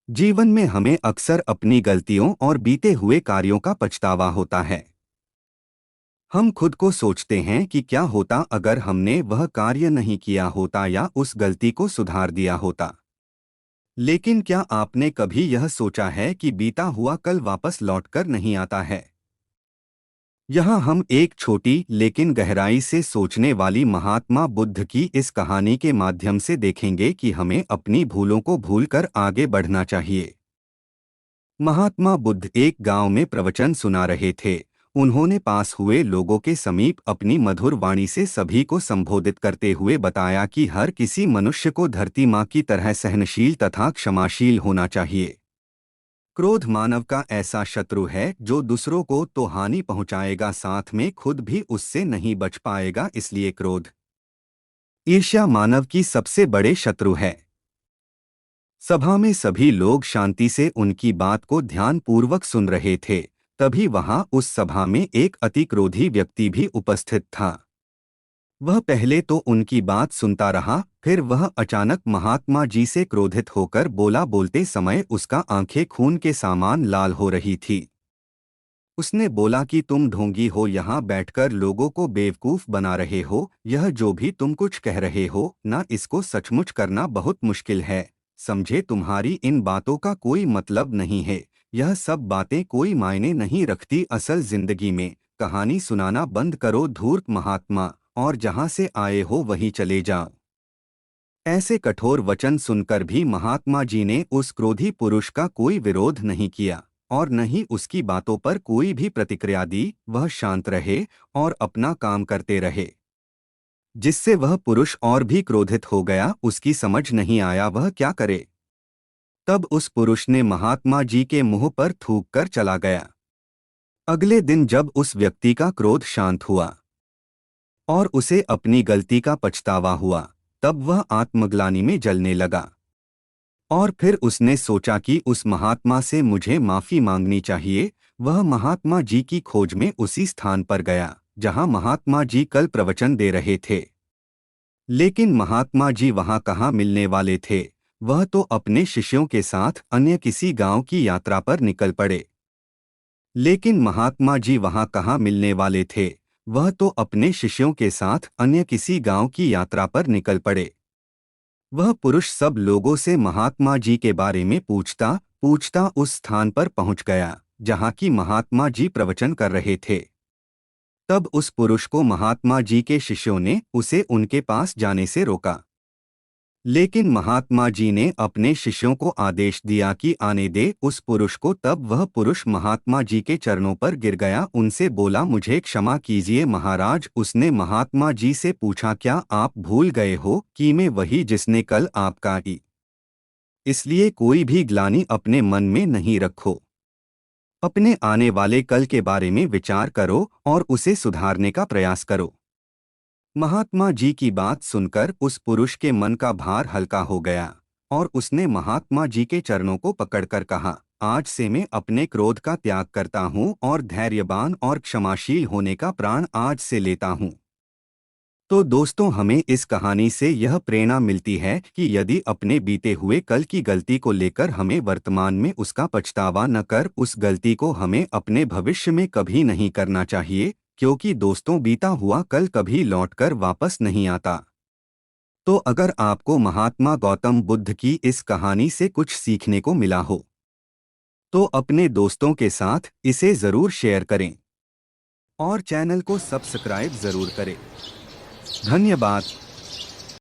जीवन में हमें अक्सर अपनी गलतियों और बीते हुए कार्यों का पछतावा होता है। हम खुद को सोचते हैं कि क्या होता अगर हमने वह कार्य नहीं किया होता या उस गलती को सुधार दिया होता। लेकिन क्या आपने कभी यह सोचा है कि बीता हुआ कल वापस लौटकर नहीं आता है? यहाँ हम एक छोटी लेकिन गहराई से सोचने वाली महात्मा बुद्ध की इस कहानी के माध्यम से देखेंगे कि हमें अपनी भूलों को भूलकर आगे बढ़ना चाहिए। महात्मा बुद्ध एक गांव में प्रवचन सुना रहे थे। उन्होंने पास हुए लोगों के समीप अपनी मधुर वाणी से सभी को संबोधित करते हुए बताया कि हर किसी मनुष्य को धरती माँ की तरह सहनशील तथा क्षमाशील होना चाहिए। क्रोध मानव का ऐसा शत्रु है जो दूसरों को तो हानि पहुंचाएगा, साथ में खुद भी उससे नहीं बच पाएगा। इसलिए क्रोध, ईर्ष्या मानव की सबसे बड़े शत्रु है। सभा में सभी लोग शांति से उनकी बात को ध्यानपूर्वक सुन रहे थे। तभी वहां उस सभा में एक अति क्रोधी व्यक्ति भी उपस्थित था। वह पहले तो उनकी बात सुनता रहा, फिर वह अचानक महात्मा जी से क्रोधित होकर बोला। बोलते समय उसका आंखें खून के समान लाल हो रही थी। उसने बोला कि तुम ढोंगी हो, यहाँ बैठकर लोगों को बेवकूफ बना रहे हो। यह जो भी तुम कुछ कह रहे हो ना, इसको सचमुच करना बहुत मुश्किल है। समझे, तुम्हारी इन बातों का कोई मतलब नहीं है। यह सब बातें कोई मायने नहीं रखती असल जिंदगी में। कहानी सुनाना बंद करो धूर्त महात्मा, और जहाँ से आए हो वहीं चले जाओ। ऐसे कठोर वचन सुनकर भी महात्मा जी ने उस क्रोधी पुरुष का कोई विरोध नहीं किया और न ही उसकी बातों पर कोई भी प्रतिक्रिया दी। वह शांत रहे और अपना काम करते रहे, जिससे वह पुरुष और भी क्रोधित हो गया। उसकी समझ नहीं आया वह क्या करे। तब उस पुरुष ने महात्मा जी के मुंह पर थूक कर चला गया। अगले दिन जब उस व्यक्ति का क्रोध शांत हुआ और उसे अपनी गलती का पछतावा हुआ, तब वह आत्मग्लानि में जलने लगा। और फिर उसने सोचा कि उस महात्मा से मुझे माफ़ी मांगनी चाहिए। वह महात्मा जी की खोज में उसी स्थान पर गया जहां महात्मा जी कल प्रवचन दे रहे थे। लेकिन महात्मा जी वहां कहाँ मिलने वाले थे। वह तो अपने शिष्यों के साथ अन्य किसी गांव की यात्रा पर निकल पड़े। लेकिन महात्मा जी वहां कहाँ मिलने वाले थे, वह तो अपने शिष्यों के साथ अन्य किसी गांव की यात्रा पर निकल पड़े। वह पुरुष सब लोगों से महात्मा जी के बारे में पूछता पूछता उस स्थान पर पहुंच गया जहां की महात्मा जी प्रवचन कर रहे थे। तब उस पुरुष को महात्मा जी के शिष्यों ने उसे उनके पास जाने से रोका। लेकिन महात्मा जी ने अपने शिष्यों को आदेश दिया कि आने दे उस पुरुष को। तब वह पुरुष महात्मा जी के चरणों पर गिर गया, उनसे बोला, मुझे क्षमा कीजिए महाराज। उसने महात्मा जी से पूछा, क्या आप भूल गए हो कि मैं वही जिसने कल आपका की? इसलिए कोई भी ग्लानि अपने मन में नहीं रखो। अपने आने वाले कल के बारे में विचार करो और उसे सुधारने का प्रयास करो। महात्मा जी की बात सुनकर उस पुरुष के मन का भार हल्का हो गया और उसने महात्मा जी के चरणों को पकड़कर कहा, आज से मैं अपने क्रोध का त्याग करता हूँ और धैर्यवान और क्षमाशील होने का प्रण आज से लेता हूँ। तो दोस्तों, हमें इस कहानी से यह प्रेरणा मिलती है कि यदि अपने बीते हुए कल की गलती को लेकर हमें वर्तमान में उसका पछतावा न कर, उस गलती को हमें अपने भविष्य में कभी नहीं करना चाहिए, क्योंकि दोस्तों बीता हुआ कल कभी लौटकर वापस नहीं आता। तो अगर आपको महात्मा गौतम बुद्ध की इस कहानी से कुछ सीखने को मिला हो तो अपने दोस्तों के साथ इसे ज़रूर शेयर करें और चैनल को सब्सक्राइब ज़रूर करें। धन्यवाद।